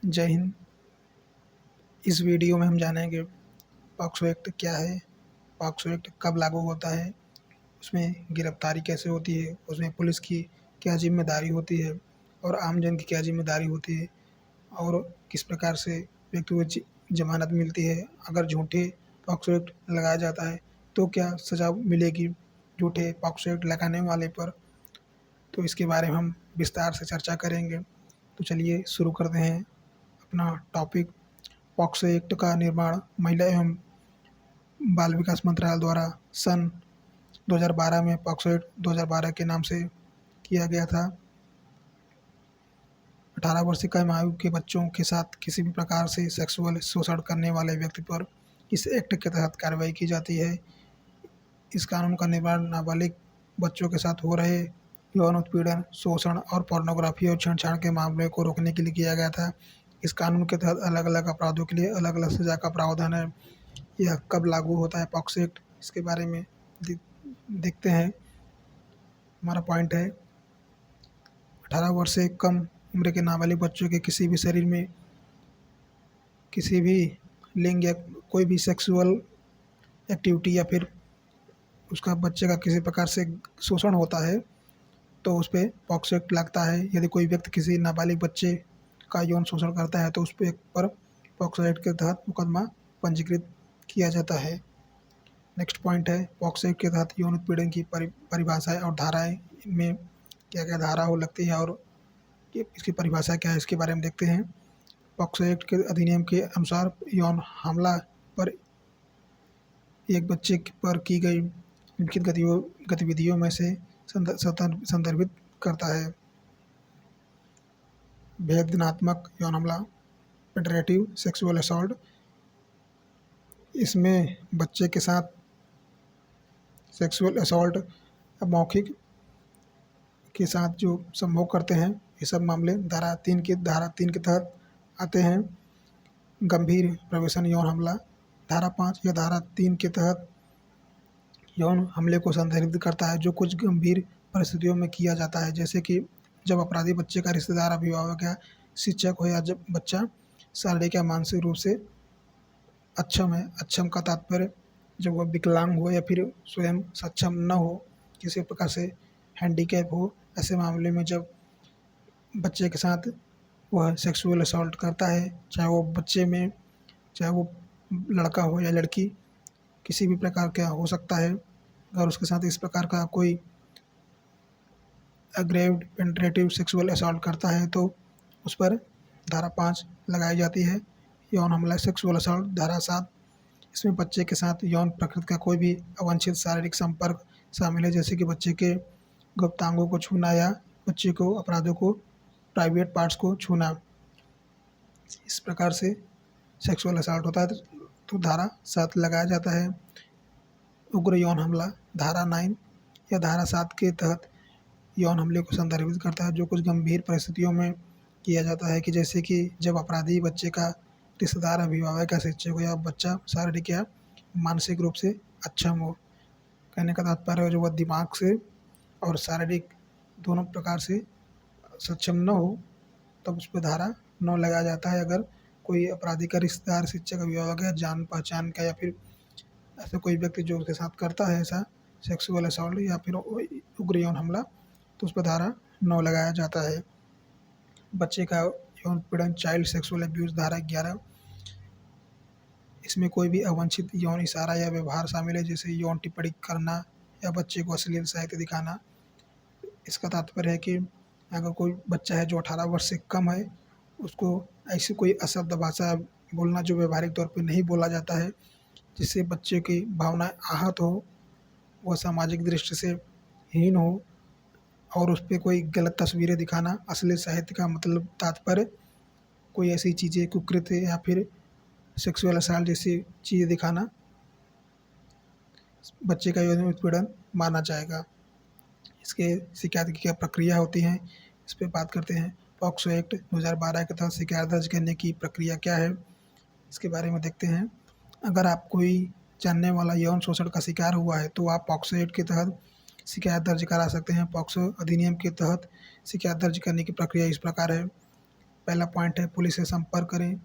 जय हिंद। इस वीडियो में हम जानेंगे पॉक्सो एक्ट क्या है, पॉक्सो एक्ट कब लागू होता है, उसमें गिरफ्तारी कैसे होती है, उसमें पुलिस की क्या जिम्मेदारी होती है और आम जन की क्या जिम्मेदारी होती है और किस प्रकार से व्यक्ति को जमानत मिलती है। अगर झूठे पॉक्सो एक्ट लगाया जाता है तो क्या सज़ा मिलेगी झूठे पॉक्सो एक्ट लगाने वाले पर, तो इसके बारे में हम विस्तार से चर्चा करेंगे। तो चलिए शुरू करते हैं अपना टॉपिक। पॉक्सो एक्ट का निर्माण महिला एवं बाल विकास मंत्रालय द्वारा सन 2012 में पॉक्सो एक्ट 2012 के नाम से किया गया था। 18 वर्ष से कम आयु के बच्चों के साथ किसी भी प्रकार से सेक्सुअल शोषण करने वाले व्यक्ति पर इस एक्ट के तहत कार्रवाई की जाती है। इस कानून का निर्माण नाबालिग बच्चों के साथ हो रहे यौन उत्पीड़न, शोषण और पोर्नोग्राफी और छेड़छाड़ के मामले को रोकने के लिए किया गया था। इस कानून के तहत अलग अलग अपराधों के लिए अलग अलग सजा का प्रावधान है। यह कब लागू होता है पॉक्सो एक्ट, इसके बारे में देखते हैं। हमारा पॉइंट है 18 वर्ष से कम उम्र के नाबालिग बच्चों के किसी भी शरीर में किसी भी लिंग या कोई भी सेक्सुअल एक्टिविटी या फिर उसका बच्चे का किसी प्रकार से शोषण होता है तो उस पर पॉक्सो एक्ट लगता है। यदि कोई व्यक्ति किसी नाबालिग बच्चे का यौन शोषण करता है तो उस पर पॉक्सो एक्ट के तहत मुकदमा पंजीकृत किया जाता है। नेक्स्ट पॉइंट है पॉक्सो एक्ट के तहत यौन उत्पीड़न की परिभाषाएं और धाराएं, इनमें क्या क्या धारा हो लगती है और इसकी परिभाषा क्या है, इसके बारे में देखते हैं। पॉक्सो एक्ट के अधिनियम के अनुसार यौन हमला पर एक बच्चे पर की गई लिखित गतिविधियों में से संदर्भित करता है। भेदनात्मक यौन हमला, पेनेट्रेटिव सेक्सुअल असॉल्ट, इसमें बच्चे के साथ सेक्सुअल असॉल्ट मौखिक के साथ जो संभोग करते हैं, ये सब मामले धारा 3 के तहत आते हैं। गंभीर प्रवेशन यौन हमला धारा 5 या धारा 3 के तहत यौन हमले को संदर्भित करता है जो कुछ गंभीर परिस्थितियों में किया जाता है, जैसे कि जब अपराधी बच्चे का रिश्तेदार, अभिभावक या शिक्षक हो या जब बच्चा शारीरिक या मानसिक रूप से अक्षम है। अक्षम का तात्पर्य जब वह विकलांग हो या फिर स्वयं सक्षम न हो, किसी प्रकार से हैंडीकैप हो, ऐसे मामले में जब बच्चे के साथ वह सेक्सुअल असॉल्ट करता है, चाहे वो बच्चे में, चाहे वो लड़का हो या लड़की, किसी भी प्रकार का हो सकता है। अगर उसके साथ इस प्रकार का कोई अग्रेव्ड पेनेट्रेटिव सेक्सुअल असॉल्ट करता है तो उस पर धारा 5 लगाई जाती है। यौन हमला सेक्सुअल असॉल्ट धारा 7, इसमें बच्चे के साथ यौन प्रकृति का कोई भी अवांछित शारीरिक संपर्क शामिल है, जैसे कि बच्चे के गुप्तांगों को छूना या बच्चे को अपराधों को प्राइवेट पार्ट्स को छूना, इस प्रकार से सेक्सुअल असॉल्ट होता है तो धारा 7 लगाया जाता है। उग्र यौन हमला धारा 9 या धारा 7 के तहत यौन हमले को संदर्भित करता है जो कुछ गंभीर परिस्थितियों में किया जाता है, कि जैसे कि जब अपराधी बच्चे का रिश्तेदार, अभिभावक या शिक्षक हो या बच्चा शारीरिक या मानसिक रूप से अक्षम हो। कहने का तात्पर्य है जो वह दिमाग से और शारीरिक दोनों प्रकार से सक्षम न हो, तब उस पर धारा 9 लगाया जाता है। अगर कोई अपराधी का रिश्तेदार, शिक्षक, अभिभावक या जान पहचान का या फिर ऐसा कोई व्यक्ति जो उसके साथ करता है ऐसा सेक्सुअल असॉल्ट या फिर उग्र यौन हमला, तो उस पर धारा 9 लगाया जाता है। बच्चे का यौन पीड़न, चाइल्ड सेक्सुअल अब्यूज़ धारा 11, इसमें कोई भी अवांछित यौन इशारा या व्यवहार शामिल है, जैसे यौन टिप्पणी करना या बच्चे को अश्लील साहित्य दिखाना। इसका तात्पर्य है कि अगर कोई बच्चा है जो 18 वर्ष से कम है, उसको ऐसी कोई अशब्द भाषा बोलना जो व्यावहारिक तौर पे नहीं बोला जाता है, जिससे बच्चे की भावनाएं आहत हो, वह सामाजिक दृष्टि से हीन हो, और उस पर कोई गलत तस्वीरें दिखाना। अश्लील साहित्य का मतलब तात्पर्य कोई ऐसी चीज़ें, कुकृत्य या फिर सेक्सुअल असॉल्ट जैसी चीज़ें दिखाना बच्चे का यौन उत्पीड़न माना जाएगा। इसके शिकायत की क्या प्रक्रिया होती है, इस पर बात करते हैं। पॉक्सो एक्ट 2012 के तहत शिकायत दर्ज करने की प्रक्रिया क्या है, इसके बारे में देखते हैं। अगर आप कोई जानने वाला यौन शोषण का शिकार हुआ है तो आप पॉक्सो एक्ट के तहत शिकायत दर्ज करा सकते हैं। पॉक्सो अधिनियम के तहत शिकायत दर्ज करने की प्रक्रिया इस प्रकार है। पहला पॉइंट है पुलिस से संपर्क करें।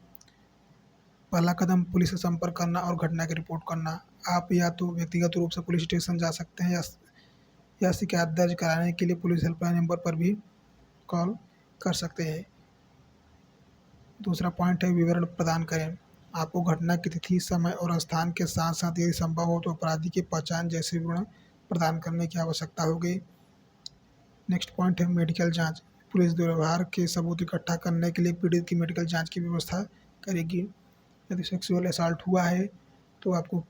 पहला कदम पुलिस से संपर्क करना और घटना की रिपोर्ट करना। आप या तो व्यक्तिगत रूप से पुलिस स्टेशन जा सकते हैं या शिकायत दर्ज कराने के लिए पुलिस हेल्पलाइन नंबर पर भी कॉल कर सकते हैं। दूसरा पॉइंट है विवरण प्रदान करें। आपको घटना की तिथि, समय और स्थान के साथ साथ यदि संभव हो तो अपराधी की पहचान जैसे विवरण प्रदान करने की आवश्यकता होगी। नेक्स्ट पॉइंट है मेडिकल जांच। पुलिस दुर्व्यवहार के सबूत इकट्ठा करने के लिए पीड़ित की मेडिकल जांच की व्यवस्था करेगी। यदि सेक्सुअल असॉल्ट हुआ है तो आपको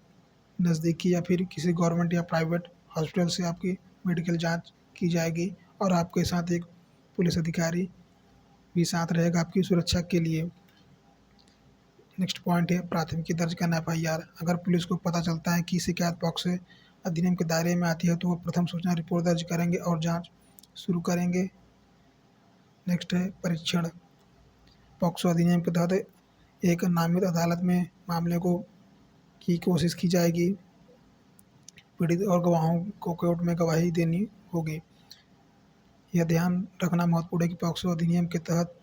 नज़दीकी या फिर किसी गवर्नमेंट या प्राइवेट हॉस्पिटल से आपकी मेडिकल जांच की जाएगी और आपके साथ एक पुलिस अधिकारी भी साथ रहेगा आपकी सुरक्षा के लिए। नेक्स्ट पॉइंट है प्राथमिकी दर्ज करना एफआईआर। अगर पुलिस को पता चलता है कि शिकायत पॉक्सो अधिनियम के दायरे में आती है तो वो प्रथम सूचना रिपोर्ट दर्ज करेंगे और जांच शुरू करेंगे। नेक्स्ट है परीक्षण। पॉक्सो अधिनियम के तहत एक नामित अदालत में मामले को की कोशिश की जाएगी। पीड़ित और गवाहों को कोर्ट में गवाही देनी होगी। यह ध्यान रखना महत्वपूर्ण है कि पॉक्सो अधिनियम के तहत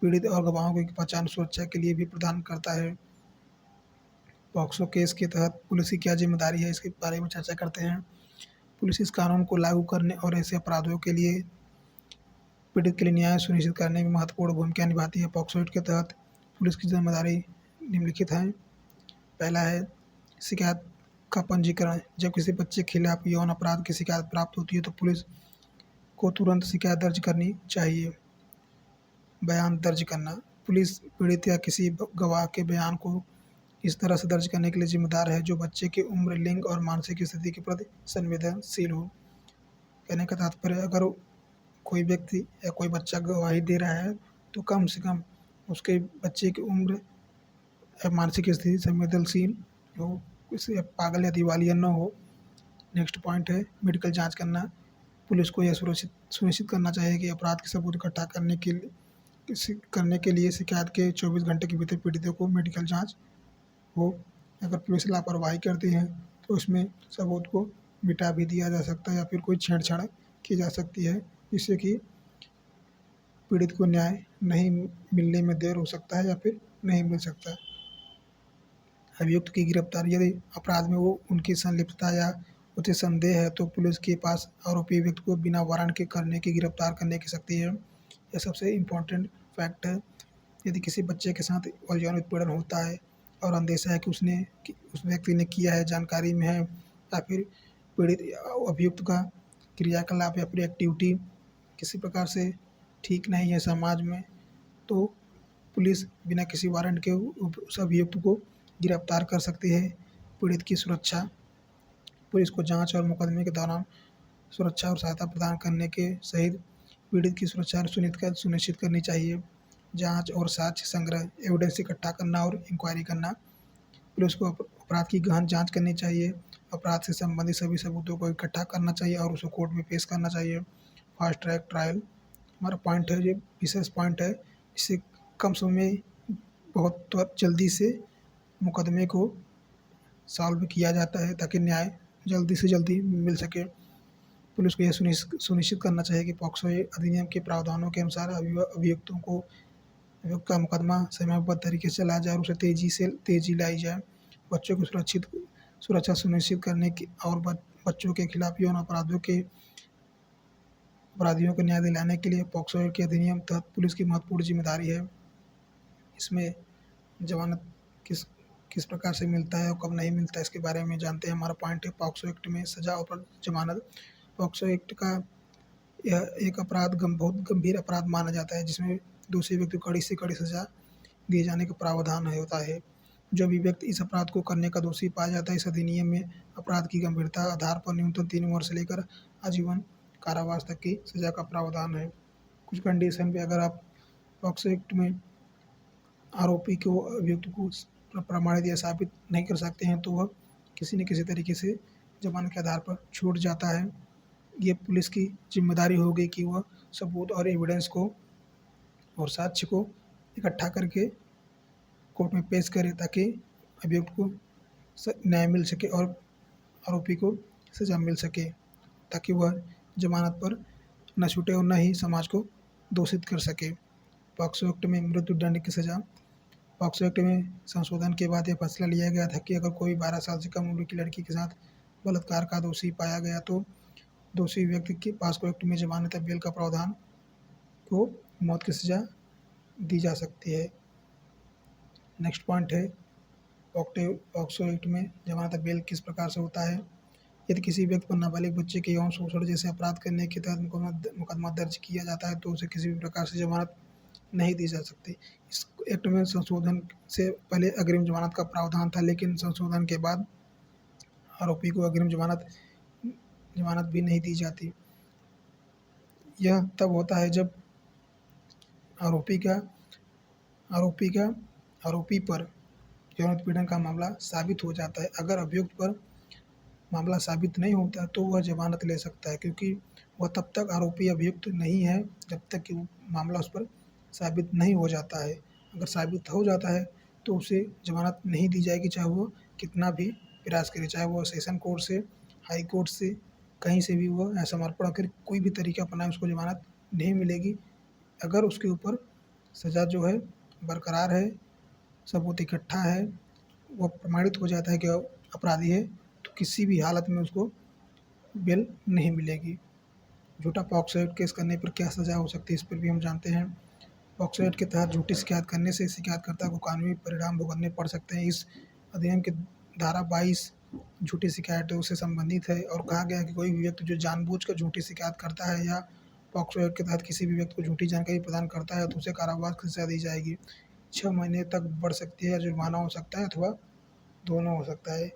पीड़ित और गवाहों की पहचान सुरक्षा के लिए भी प्रदान करता है। पॉक्सो केस के तहत पुलिस की क्या जिम्मेदारी है, इसके बारे में चर्चा करते हैं। पुलिस इस कानून को लागू करने और ऐसे अपराधों के लिए पीड़ित के लिए न्याय सुनिश्चित करने में महत्वपूर्ण भूमिका निभाती है। पॉक्सो एक्ट के तहत पुलिस की जिम्मेदारी निम्नलिखित हैं। पहला है शिकायत का पंजीकरण। जब किसी बच्चे के खिलाफ यौन अपराध की शिकायत प्राप्त होती है तो पुलिस को तुरंत शिकायत दर्ज करनी चाहिए। बयान दर्ज करना। पुलिस पीड़ित या किसी गवाह के बयान को इस तरह से दर्ज करने के लिए जिम्मेदार है जो बच्चे की उम्र, लिंग और मानसिक स्थिति के प्रति संवेदनशील हो। कहने का तात्पर्य, अगर कोई व्यक्ति या कोई बच्चा गवाही दे रहा है तो कम से कम उसके बच्चे की उम्र या मानसिक स्थिति संवेदनशील हो, किसी पागल या दिवालिया न हो। नेक्स्ट पॉइंट है मेडिकल जांच करना। पुलिस को यह सुनिश्चित करना चाहिए कि अपराध के सबूत इकट्ठा करने के लिए शिकायत के 24 घंटे के भीतर पीड़ितों को मेडिकल जांच हो। अगर पुलिस लापरवाही करती है तो उसमें सबूत को मिटा भी दिया जा सकता है या फिर कोई छेड़छाड़ की जा सकती है, जिससे कि पीड़ित को न्याय नहीं मिलने में देर हो सकता है या फिर नहीं मिल सकता। अभियुक्त की गिरफ्तारी। यदि अपराध में वो उनकी संलिप्तता या उसे संदेह है तो पुलिस के पास आरोपी व्यक्ति को बिना वारंट के करने की गिरफ्तार करने की शक्ति है। यह सबसे इम्पोर्टेंट फैक्ट है। यदि किसी बच्चे के साथ यौन उत्पीड़न होता है और अंदेशा है कि उस व्यक्ति ने किया है, जानकारी में है, या फिर पीड़ित अभियुक्त का क्रियाकलाप या फिर एक्टिविटी किसी प्रकार से ठीक नहीं है समाज में, तो पुलिस बिना किसी वारंट के उस अभियुक्त को गिरफ्तार कर सकती है। पीड़ित की सुरक्षा। पुलिस को जांच और मुकदमे के दौरान सुरक्षा और सहायता प्रदान करने के सहित पीड़ित की सुरक्षा सुनिश्चित करनी चाहिए। जांच और साक्ष्य संग्रह, एविडेंस इकट्ठा करना और इंक्वायरी करना। पुलिस को अपराध की गहन जांच करनी चाहिए। अपराध से संबंधित सभी सबूतों को इकट्ठा करना चाहिए और उसे कोर्ट में पेश करना चाहिए। फास्ट ट्रैक ट्रायल हमारा पॉइंट है, ये विशेष पॉइंट है। इससे कम समय में बहुत जल्दी से मुकदमे को सॉल्व किया जाता है ताकि न्याय जल्दी से जल्दी मिल सके। पुलिस को यह सुनिश्चित करना चाहिए कि पॉक्सो अधिनियम के प्रावधानों के अनुसार अभियुक्तों का मुकदमा समयबद्ध तरीके से चलाया जाए और उसे तेजी लाई जाए। बच्चों की सुरक्षा सुनिश्चित करने की और बच्चों के खिलाफ यौन अपराधियों को न्याय दिलाने के लिए पॉक्सो के अधिनियम तहत पुलिस की महत्वपूर्ण जिम्मेदारी है। इसमें जमानत किस प्रकार से मिलता है और कब नहीं मिलता है, इसके बारे में जानते हैं। हमारा पॉइंट है पॉक्सो एक्ट में सजा और जमानत। पॉक्सो एक्ट का यह एक बहुत गंभीर अपराध माना जाता है जिसमें दोषी व्यक्ति को कड़ी से कड़ी सजा दिए जाने का प्रावधान होता है। जो भी व्यक्ति इस अपराध को करने का दोषी पाया जाता है, इस अधिनियम में अपराध की गंभीरता आधार पर न्यूनतम 3 वर्ष से लेकर आजीवन कारावास तक की सजा का प्रावधान है। कुछ कंडीशन पे अगर आप पॉक्सो एक्ट में आरोपी को अभियुक्त को प्रमाणित या साबित नहीं कर सकते हैं तो वह किसी न किसी तरीके से जमानत के आधार पर छूट जाता है। ये पुलिस की जिम्मेदारी होगी कि वह सबूत और एविडेंस को और साक्ष्य को इकट्ठा करके कोर्ट में पेश करे ताकि अभियुक्त को न्याय मिल सके और आरोपी को सजा मिल सके, ताकि वह जमानत पर न छूटे और न ही समाज को दोषित कर सके। पॉक्सो एक्ट में मृत्युदंड की सज़ा। पॉक्सो एक्ट में संशोधन के बाद यह फैसला लिया गया था कि अगर कोई 12 साल से कम उम्र की लड़की के साथ बलात्कार का दोषी पाया गया तो दोषी व्यक्ति के पॉक्सो एक्ट में जमानत या बेल का प्रावधान को मौत की सज़ा दी जा सकती है। नेक्स्ट पॉइंट है पॉक्सो एक्ट में जमानत या बेल किस प्रकार से होता है। यदि किसी व्यक्ति पर नाबालिग बच्चे के यौन शोषण जैसे अपराध करने के तहत मुकदमा दर्ज किया जाता है तो उसे किसी भी प्रकार से जमानत नहीं दी जा सकती। इस एक्ट में संशोधन से पहले अग्रिम जमानत का प्रावधान था, लेकिन संशोधन के बाद आरोपी को अग्रिम जमानत भी नहीं दी जाती। यह तब होता है जब आरोपी पर यौन उत्पीड़न का मामला साबित हो जाता है। अगर अभियुक्त पर मामला साबित नहीं होता तो वह जमानत ले सकता है, क्योंकि वह तब तक आरोपी अभियुक्त नहीं है जब तक कि मामला उस पर साबित नहीं हो जाता है। अगर साबित हो जाता है तो उसे जमानत नहीं दी जाएगी, चाहे वो कितना भी प्रयास करे, चाहे वो सेशन कोर्ट से, हाई कोर्ट से, कहीं से भी वह समर्पण कर कोई भी तरीका अपनाए, उसको जमानत नहीं मिलेगी। अगर उसके ऊपर सज़ा जो है बरकरार है, सबूत इकट्ठा है, वो प्रमाणित हो जाता है कि अपराधी है, तो किसी भी हालत में उसको बेल नहीं मिलेगी। झूठा पॉक्सो एक्ट केस करने पर क्या सज़ा हो सकती है, इस पर भी हम जानते हैं। पॉक्सो एक्ट के तहत झूठी शिकायत करने से शिकायतकर्ता को कानूनी परिणाम भुगतने पड़ सकते हैं। इस अधिनियम की धारा 22 झूठी शिकायतों से संबंधित है और कहा गया है कि कोई भी व्यक्ति जो जानबूझकर झूठी शिकायत करता है या पॉक्सो एक्ट के तहत किसी भी व्यक्ति को झूठी जानकारी प्रदान करता है तो उसे कारावास की सज़ा दी जाएगी। 6 महीने तक बढ़ सकती है या जुर्माना हो सकता है अथवा दोनों हो सकता है।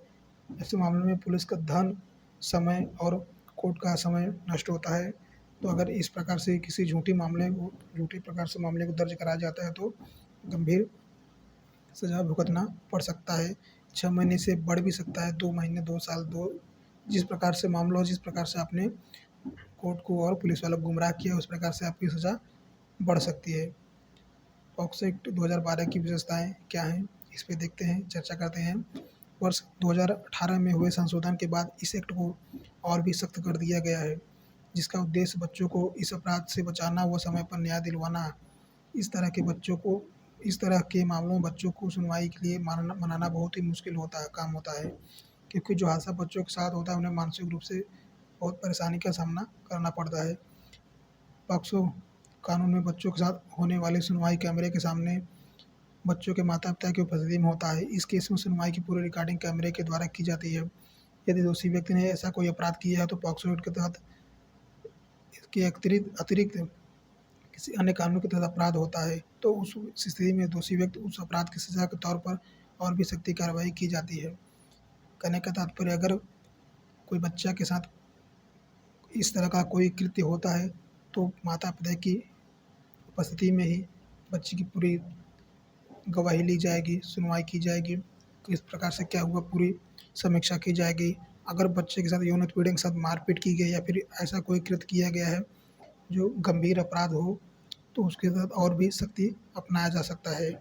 ऐसे मामले में पुलिस का धन, समय और कोर्ट का समय नष्ट होता है। तो अगर इस प्रकार से किसी झूठे प्रकार से मामले को दर्ज कराया जाता है तो गंभीर सज़ा भुगतना पड़ सकता है। 6 महीने से बढ़ भी सकता है, 2 महीने, 2 साल, जिस प्रकार से मामला हो, जिस प्रकार से आपने कोर्ट को और पुलिस वालों को गुमराह किया, उस प्रकार से आपकी सज़ा बढ़ सकती है। पॉक्सो एक्ट 2012 की विशेषताएं क्या हैं, इस पे देखते हैं, चर्चा करते हैं। वर्ष 2018 में हुए संशोधन के बाद इस एक्ट को और भी सख्त कर दिया गया है, जिसका उद्देश्य बच्चों को इस अपराध से बचाना व समय पर न्याय दिलवाना। इस तरह के मामलों में बच्चों को सुनवाई के लिए मनाना बहुत ही मुश्किल काम होता है, क्योंकि जो हादसा बच्चों के साथ होता है उन्हें मानसिक रूप से बहुत परेशानी का सामना करना पड़ता है। पॉक्सो कानून में बच्चों के साथ होने वाली सुनवाई कैमरे के सामने बच्चों के माता-पिता की उपस्थिति में होता है। इस केस में सुनवाई की पूरी रिकॉर्डिंग कैमरे के द्वारा की जाती है। यदि दोषी व्यक्ति ने ऐसा कोई अपराध किया है तो पॉक्सो एक्ट के तहत इसके अतिरिक्त किसी अन्य कानून के तहत अपराध होता है, तो उस स्थिति में दोषी व्यक्ति उस अपराध की सज़ा के तौर पर और भी सख्ती कार्रवाई की जाती है। कहने का तात्पर्य, अगर कोई बच्चा के साथ इस तरह का कोई कृत्य होता है तो माता-पिता की उपस्थिति में ही बच्चे की पूरी गवाही ली जाएगी, सुनवाई की जाएगी, किस प्रकार से क्या हुआ पूरी समीक्षा की जाएगी। अगर बच्चे के साथ यौन उत्पीड़न के साथ मारपीट की गई या फिर ऐसा कोई कृत्य किया गया है जो गंभीर अपराध हो तो उसके साथ और भी सख्ती अपनाया जा सकता है।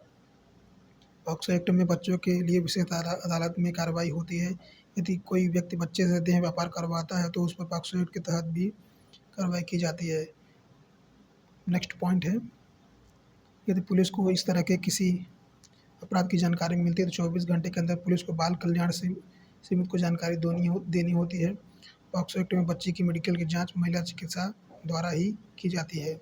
पॉक्सो एक्ट में बच्चों के लिए विशेष अदालत में कार्रवाई होती है। यदि कोई व्यक्ति बच्चे से देह व्यापार करवाता है तो उस पर पॉक्सो एक्ट के तहत भी कार्रवाई की जाती है। नेक्स्ट पॉइंट है, यदि पुलिस को इस तरह के किसी अपराध की जानकारी मिलती है तो 24 घंटे के अंदर पुलिस को बाल कल्याण समिति को जानकारी देनी होती है। पॉक्सो एक्ट में बच्चे की मेडिकल की जांच महिला चिकित्सा द्वारा ही की जाती है।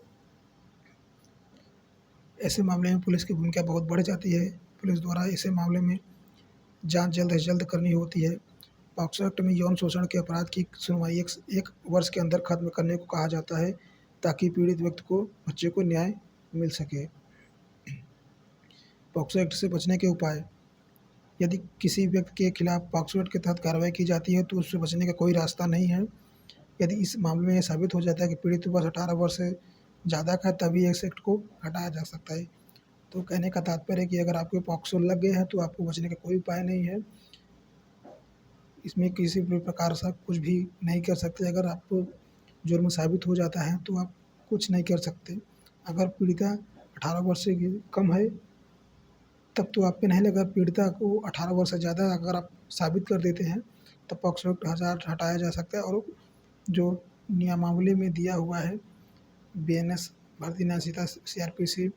ऐसे मामले में पुलिस की भूमिका बहुत बढ़ जाती है। पुलिस द्वारा ऐसे मामले में जांच जल्द से जल्द करनी होती है। पॉक्सो एक्ट में यौन शोषण के अपराध की सुनवाई एक वर्ष के अंदर खत्म करने को कहा जाता है, ताकि पीड़ित व्यक्ति को, बच्चे को न्याय मिल सके। पॉक्सो एक्ट से बचने के उपाय, यदि किसी व्यक्ति के खिलाफ पॉक्सो एक्ट के तहत कार्रवाई की जाती है तो उससे बचने का कोई रास्ता नहीं है। यदि इस मामले में यह साबित हो जाता है कि पीड़ित वर्ष 18 वर्ष से ज़्यादा का है, तभी इस एक्ट को हटाया जा सकता है। तो कहने का तात्पर्य है कि अगर आपको पॉक्सो लग गया है तो आपको बचने का कोई उपाय नहीं है। इसमें किसी भी प्रकार से कुछ भी नहीं कर सकते। अगर आपको जुर्म साबित हो जाता है तो आप कुछ नहीं कर सकते। अगर पीड़िता 18 वर्ष से कम है तब तो आप पे नहीं लगा, पीड़िता को 18 वर्ष से ज़्यादा अगर आप साबित कर देते हैं तब पॉक्सो एक्ट हटाया जा सकता है। और जो नियमावली में दिया हुआ है BNS, भारतीय न्याय संहिता, CRPC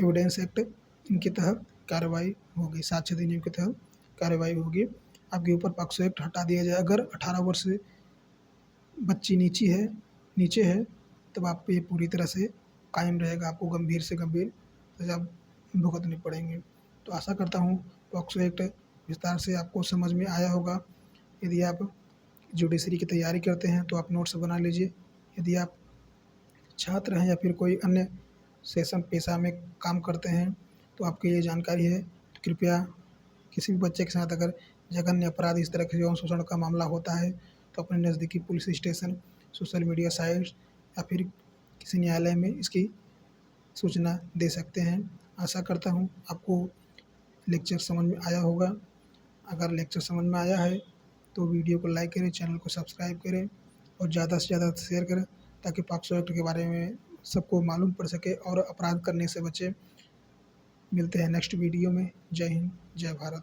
एविडेंस एक्ट इनके तहत कार्रवाई होगी, साक्ष्य अधिनियम के तहत कार्रवाई होगी। आपके ऊपर पॉक्सो एक्ट हटा दिया जाए। अगर 18 वर्ष से बच्ची नीचे है तब आप पे पूरी तरह से कायम रहेगा, आपको गंभीर से गंभीर सजा भुगतनी पड़ेंगे। तो आशा करता हूँ पॉक्सो एक्ट विस्तार से आपको समझ में आया होगा। यदि आप जुडिशरी की तैयारी करते हैं तो आप नोट्स बना लीजिए। यदि आप छात्र हैं या फिर कोई अन्य सेशन पेशा में काम करते हैं तो आपको ये जानकारी है, तो कृपया किसी भी बच्चे के साथ अगर जघन्य अपराध इस तरह के यौन शोषण का मामला होता है तो अपने नज़दीकी police station, social media sites या फिर किसी न्यायालय में इसकी सूचना दे सकते हैं। आशा करता हूँ आपको लेक्चर समझ में आया होगा। अगर लेक्चर समझ में आया है तो वीडियो को लाइक करें, चैनल को सब्सक्राइब करें और ज़्यादा से ज़्यादा शेयर करें ताकि पॉक्सो एक्ट के बारे में सबको मालूम पड़ सके और अपराध करने से बचे। मिलते हैं नेक्स्ट वीडियो में। जय हिंद, जय भारत।